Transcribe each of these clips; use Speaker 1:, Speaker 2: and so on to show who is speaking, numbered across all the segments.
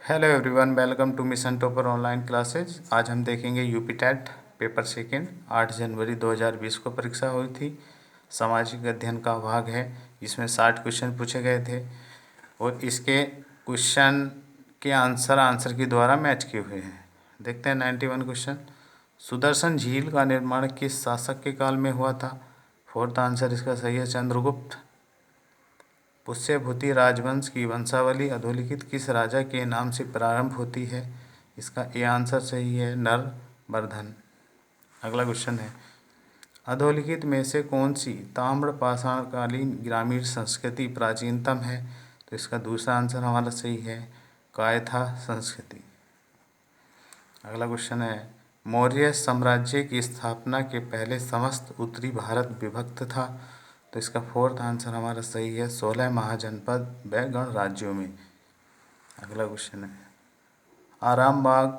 Speaker 1: Hello everyone, welcome to mission topper online classes. आज हम देखेंगे यूपी टेट पेपर सेकंड 8 जनवरी 2020 को परीक्षा हुई थी। सामाजिक अध्ययन का भाग है। इसमें 60 क्वेश्चन पूछे गए थे और इसके क्वेश्चन के आंसर के द्वारा मैच किए हुए हैं। देखते हैं 91 क्वेश्चन। सुदर्शन झील का निर्माण किस शासक के काल में हुआ था? फोर्थ आंसर इसका सही है चंद्रगुप्त। पुष्यभूति राजवंश की वंशावली अधोलिखित किस राजा के नाम से प्रारंभ होती है? इसका ए आंसर सही है नरवर्धन। अगला क्वेश्चन है, अधोलिखित में से कौन सी ताम्र पाषाणकालीन ग्रामीण संस्कृति प्राचीनतम है? तो इसका दूसरा आंसर हमारा सही है कायथा संस्कृति। अगला क्वेश्चन है, मौर्य साम्राज्य की स्थापना के पहले समस्त उत्तरी भारत विभक्त था? तो इसका फोर्थ आंसर हमारा सही है 16 महाजनपद व गणराज्यों में। अगला क्वेश्चन है, आरामबाग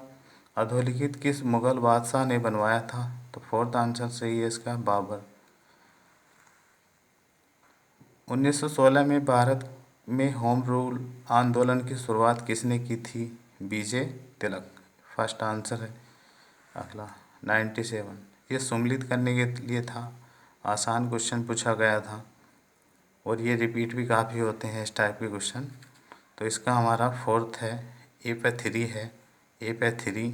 Speaker 1: अधोलिखित किस मुगल बादशाह ने बनवाया था? तो फोर्थ आंसर सही है इसका बाबर। 1916 में भारत में होम रूल आंदोलन की शुरुआत किसने की थी? बीजे तिलक। फर्स्ट आंसर है। अगला 97, ये सम्मिलित करने के लिए था। आसान क्वेश्चन पूछा गया था और ये रिपीट भी काफ़ी होते हैं इस टाइप के क्वेश्चन। तो इसका हमारा फोर्थ है, ए पे 3 है, ए पे 3,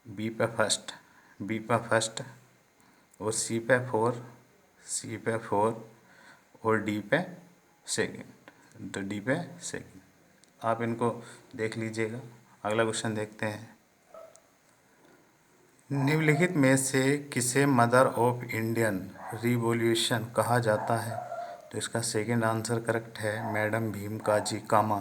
Speaker 1: बी पे फर्स्ट और सी पे 4, सी पे 4 और डी पे सेकंड। तो डी पे सेकंड आप इनको देख लीजिएगा। अगला क्वेश्चन देखते हैं, निम्नलिखित में से किसे मदर ऑफ इंडियन रिवॉल्यूशन कहा जाता है? तो इसका सेकंड आंसर करेक्ट है मैडम भीमकाजी कामा।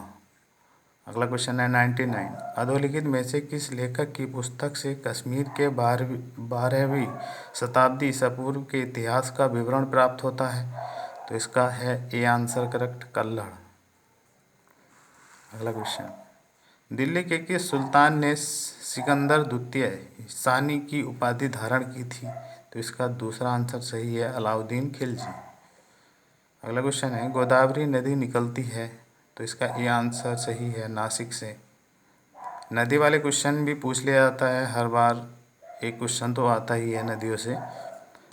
Speaker 1: अगला क्वेश्चन है 99, अधोलिखित में से किस लेखक की पुस्तक से कश्मीर के 12वीं शताब्दी ईसा पूर्व के इतिहास का विवरण प्राप्त होता है? तो इसका है ए आंसर करेक्ट कल्हड़। अगला क्वेश्चन, दिल्ली के किस सुल्तान ने सिकंदर द्वितीय सानी की उपाधि धारण की थी? तो इसका दूसरा आंसर सही है अलाउद्दीन खिलजी। अगला क्वेश्चन है, गोदावरी नदी निकलती है? तो इसका ए आंसर सही है नासिक से। नदी वाले क्वेश्चन भी पूछ लिया जाता है हर बार, एक क्वेश्चन तो आता ही है नदियों से।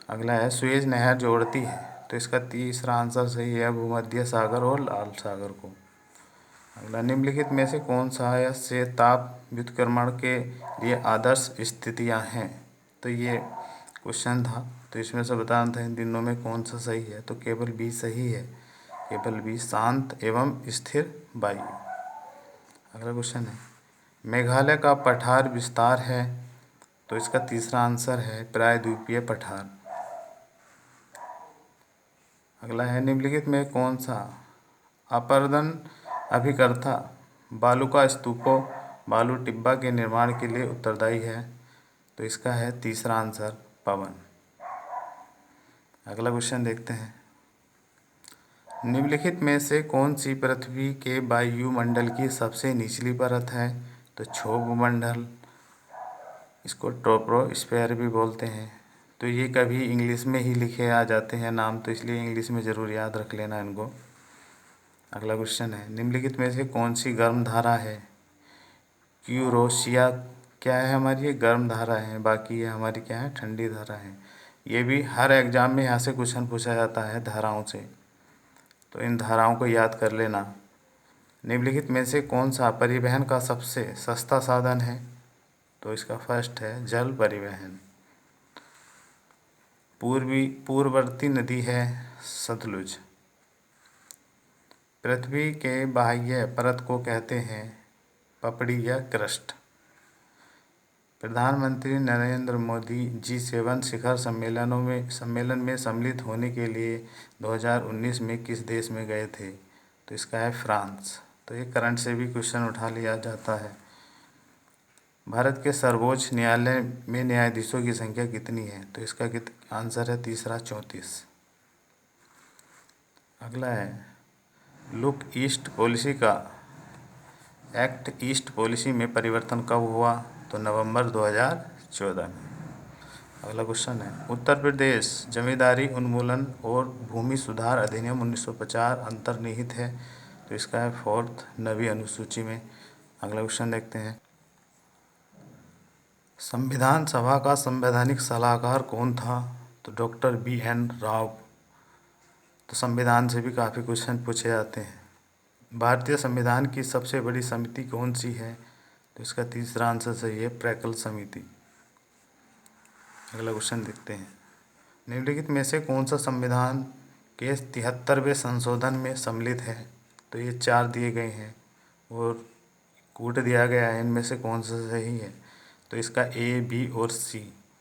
Speaker 1: अगला है, सुएज नहर जोड़ती है? तो इसका तीसरा आंसर सही है भूमध्य सागर और लाल सागर को। अगला, निम्नलिखित में से कौन सा है से ताप व्युत्क्रमण के लिए आदर्श स्थितियां हैं? तो ये क्वेश्चन था, तो इसमें से बताना था इन दिनों में कौन सा सही है। तो केवल बी सही है, केवल बी शांत एवं स्थिर वायु। अगला क्वेश्चन है, मेघालय का पठार विस्तार है? तो इसका तीसरा आंसर है प्रायद्वीपीय पठार। अगला है, निम्नलिखित में कौन सा अपर्दन अभिकर्ता बालू का स्तूपों बालू टिब्बा के निर्माण के लिए उत्तरदायी है? तो इसका है तीसरा आंसर पवन। अगला क्वेश्चन देखते हैं, निम्नलिखित में से कौन सी पृथ्वी के वायुमंडल की सबसे निचली परत है? तो क्षोभ मंडल, इसको ट्रोपोस्फेयर भी बोलते हैं। तो ये कभी इंग्लिश में ही लिखे आ जाते हैं नाम, तो इसलिए इंग्लिश में ज़रूर याद रख लेना इनको। अगला क्वेश्चन है, निम्नलिखित में से कौन सी गर्म धारा है? क्यूरोसिया क्या है हमारी? ये गर्म धारा है, बाकी ये हमारी क्या है? ठंडी धारा है। ये भी हर एग्जाम में यहाँ से क्वेश्चन पूछा जाता है धाराओं से, तो इन धाराओं को याद कर लेना। निम्नलिखित में से कौन सा परिवहन का सबसे सस्ता साधन है? तो इसका फर्स्ट है जल परिवहन। पूर्ववर्ती नदी है सतलुज। पृथ्वी के बाह्य परत को कहते हैं पपड़ी या क्रस्ट। प्रधानमंत्री नरेंद्र मोदी G7 शिखर सम्मेलन में सम्मिलित होने के लिए 2019 में किस देश में गए थे? तो इसका है फ्रांस। तो ये करंट से भी क्वेश्चन उठा लिया जाता है। भारत के सर्वोच्च न्यायालय में न्यायाधीशों की संख्या कितनी है? तो इसका आंसर है तीसरा 34। अगला है, लुक ईस्ट पॉलिसी का एक्ट ईस्ट पॉलिसी में परिवर्तन कब हुआ? तो नवंबर 2014 में। अगला क्वेश्चन है, उत्तर प्रदेश जमींदारी उन्मूलन और भूमि सुधार अधिनियम 1950 अंतर्निहित है? तो इसका है फोर्थ नवी अनुसूची में। अगला क्वेश्चन देखते हैं। संविधान सभा का संवैधानिक सलाहकार कौन था? तो डॉक्टर BN राव। तो संविधान से भी काफ़ी क्वेश्चन पूछे जाते हैं। भारतीय संविधान की सबसे बड़ी समिति कौन सी है? तो इसका तीसरा आंसर सही है, प्रैकल समिति। अगला क्वेश्चन देखते हैं। निम्नलिखित में से कौन सा संविधान के 73वें संशोधन में सम्मिलित है? तो ये 4 दिए गए हैं और कूट दिया गया है, इनमें से कौन सा सही है? तो इसका A, B और C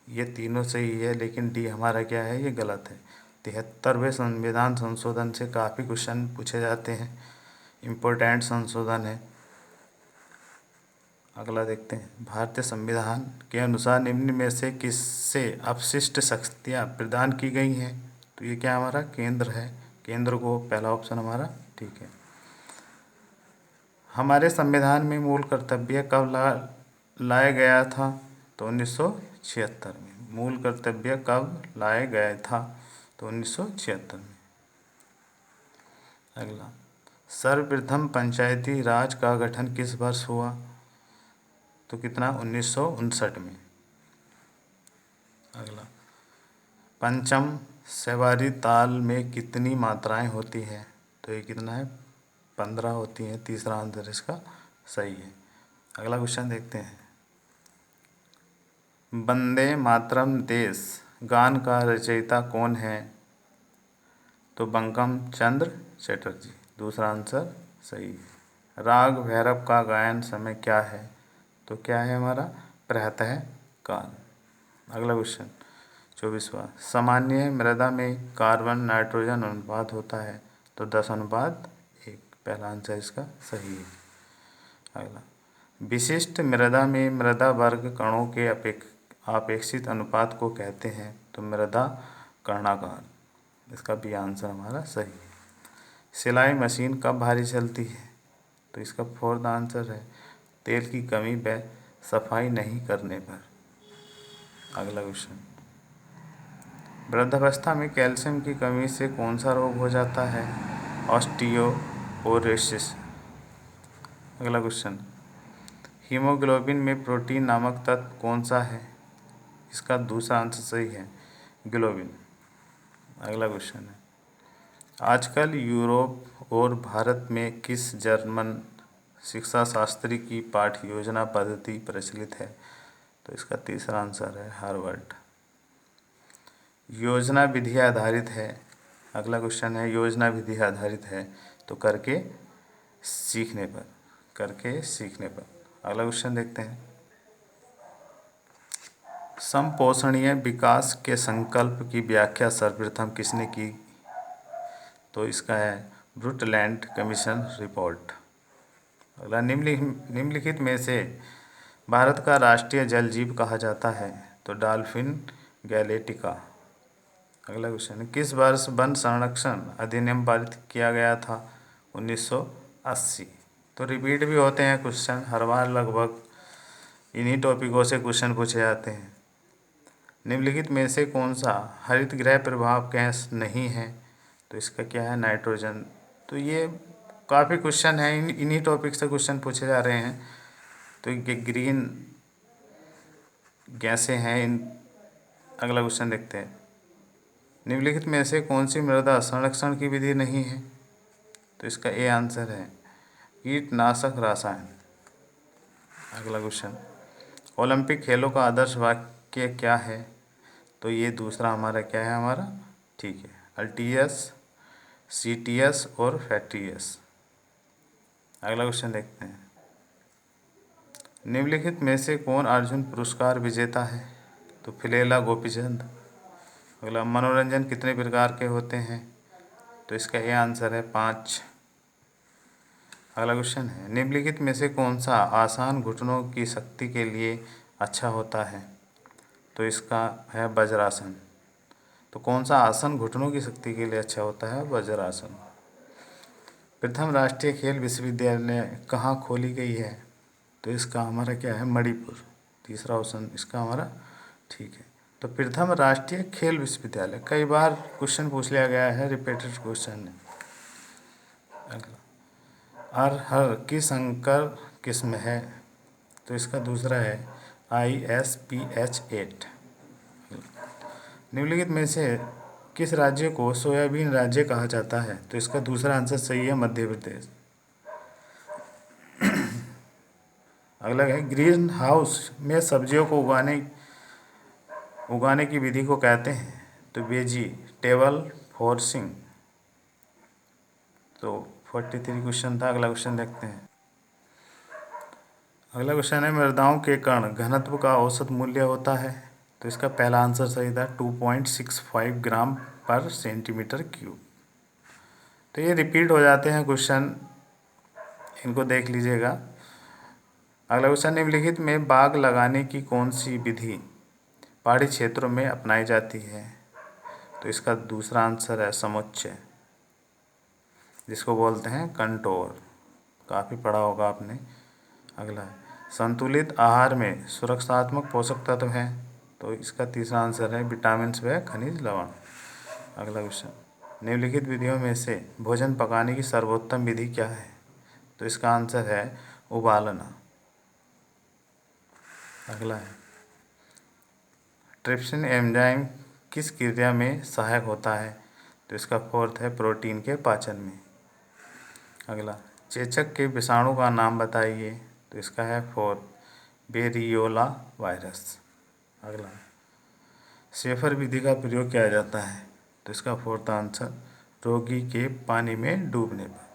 Speaker 1: ये तीनों सही है, लेकिन D हमारा क्या है, ये गलत है। 73वें संविधान संशोधन से काफ़ी क्वेश्चन पूछे जाते हैं, इम्पोर्टेंट संशोधन है। अगला देखते हैं। भारतीय संविधान के अनुसार निम्न में से किससे अपशिष्ट शक्तियाँ प्रदान की गई हैं? तो ये क्या हमारा केंद्र है, केंद्र को पहला ऑप्शन हमारा ठीक है। हमारे संविधान में मूल कर्तव्य कब लाया गया था? तो 1976 में। मूल कर्तव्य कब लाया गया था? तो 1976 में। अगला, सर्वप्रथम पंचायती राज का गठन किस वर्ष हुआ? तो कितना, 1959 में। अगला, पंचम सवारी ताल में कितनी मात्राएं होती हैं? तो ये कितना है, 15 होती हैं। तीसरा आंसर इसका सही है। अगला क्वेश्चन देखते हैं। वंदे मातरम देश गान का रचयिता कौन है? तो बंकिम चंद्र चटर्जी। दूसरा आंसर सही है। राग भैरव का गायन समय क्या है? तो क्या है हमारा, प्रातः काल। अगला क्वेश्चन 24वां। सामान्य मृदा में कार्बन नाइट्रोजन अनुपात होता है? तो 10:1। पहला आंसर इसका सही है। अगला, विशिष्ट मृदा में मृदा वर्ग कणों के अपेक्षित अनुपात को कहते हैं? तो मृदा कर्णाकार। इसका भी आंसर हमारा सही है। सिलाई मशीन कब भारी चलती है? तो इसका फोर्थ आंसर है, तेल की कमी व सफाई नहीं करने पर। अगला क्वेश्चन, वृद्धावस्था में कैल्शियम की कमी से कौन सा रोग हो जाता है? ऑस्टियोपोरोसिस। अगला क्वेश्चन, हीमोग्लोबिन में प्रोटीन नामक तत्व कौन सा है? इसका दूसरा आंसर सही है, ग्लोबिन। अगला क्वेश्चन है, आजकल यूरोप और भारत में किस जर्मन शिक्षा शास्त्री की पाठ्य योजना पद्धति प्रचलित है? तो इसका तीसरा आंसर है, हार्वर्ड। योजना विधि आधारित है। अगला क्वेश्चन है, योजना विधि आधारित है तो करके सीखने पर, करके सीखने पर। अगला क्वेश्चन देखते हैं। समपोषणीय विकास के संकल्प की व्याख्या सर्वप्रथम किसने की? तो इसका है ब्रुटलैंड कमीशन रिपोर्ट। अगला, निम्नलिखित में से भारत का राष्ट्रीय जल जीव कहा जाता है? तो डॉल्फिन गैलेटिका। अगला क्वेश्चन है, किस वर्ष वन संरक्षण अधिनियम पारित किया गया था? 1980। तो रिपीट भी होते हैं क्वेश्चन, हर बार लगभग इन्हीं टॉपिकों से क्वेश्चन पूछे जाते हैं। निम्नलिखित में से कौन सा हरित गृह प्रभाव गैस नहीं है? तो इसका क्या है, नाइट्रोजन। तो ये काफ़ी क्वेश्चन है, इन्हीं टॉपिक से क्वेश्चन पूछे जा रहे हैं। तो ये ग्रीन गैसें हैं इन। अगला क्वेश्चन देखते हैं। निम्नलिखित में से कौन सी मृदा संरक्षण की विधि नहीं है? तो इसका ए आंसर है, कीटनाशक रसायन। अगला क्वेश्चन, ओलंपिक खेलों का आदर्श वाक्य क्या है? तो ये दूसरा हमारा क्या है, हमारा ठीक है, अल्टीएस, सीटीएस और फैक्ट्रीएस। अगला क्वेश्चन देखते हैं। निम्नलिखित में से कौन अर्जुन पुरस्कार विजेता है? तो फिलेला गोपीचंद। अगला, मनोरंजन कितने प्रकार के होते हैं? तो इसका ये आंसर है, 5। अगला क्वेश्चन है, निम्नलिखित में से कौन सा आसान घुटनों की शक्ति के लिए अच्छा होता है? तो इसका है वज्रासन। तो कौन सा आसन घुटनों की शक्ति के लिए अच्छा होता है? वज्रासन। प्रथम राष्ट्रीय खेल विश्वविद्यालय कहाँ खोली गई है? तो इसका हमारा क्या है, मणिपुर। तीसरा ऑप्शन इसका हमारा ठीक है। तो प्रथम राष्ट्रीय खेल विश्वविद्यालय कई बार क्वेश्चन पूछ लिया गया है, रिपीटेड क्वेश्चन है। अगला, अरहर की संकर किस्म है? तो इसका दूसरा है ISPH8। निम्नलिखित में से किस राज्य को सोयाबीन राज्य कहा जाता है? तो इसका दूसरा आंसर सही है, मध्य प्रदेश। अगला है ग्रीन हाउस में सब्जियों को उगाने की विधि को कहते हैं? तो वेजिटेबल फोर्सिंग। तो 43 क्वेश्चन था। अगला क्वेश्चन देखते हैं। अगला क्वेश्चन है मृदाओं के कण घनत्व का औसत मूल्य होता है? तो इसका पहला आंसर सही था, 2.65 ग्राम पर सेंटीमीटर क्यूब। तो ये रिपीट हो जाते हैं क्वेश्चन, इनको देख लीजिएगा। अगला क्वेश्चन, निम्नलिखित में बाग लगाने की कौन सी विधि पहाड़ी क्षेत्रों में अपनाई जाती है? तो इसका दूसरा आंसर है समुच्चय, जिसको बोलते हैं कंटोर। काफ़ी पढ़ा होगा आपने। अगला है संतुलित आहार में सुरक्षात्मक पोषक तत्व हैं? तो इसका तीसरा आंसर है विटामिन व खनिज लवण। अगला क्वेश्चन, निम्नलिखित विधियों में से भोजन पकाने की सर्वोत्तम विधि क्या है? तो इसका आंसर है उबालना। अगला है ट्रिप्सिन एंजाइम किस क्रिया में सहायक होता है? तो इसका फोर्थ है प्रोटीन के पाचन में। अगला, चेचक के विषाणु का नाम बताइए। तो इसका है फोर्थ वेरियोला वायरस। अगला, शेफर विधि का प्रयोग किया जाता है? तो इसका फोर्थ आंसर रोगी के पानी में डूबने पर।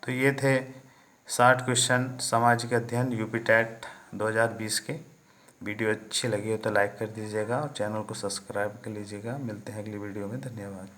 Speaker 1: तो ये थे 60 क्वेश्चन सामाजिक अध्ययन यूपी टेट 2020 के। वीडियो अच्छी लगी हो तो लाइक कर दीजिएगा और चैनल को सब्सक्राइब कर लीजिएगा। मिलते हैं अगली वीडियो में। धन्यवाद।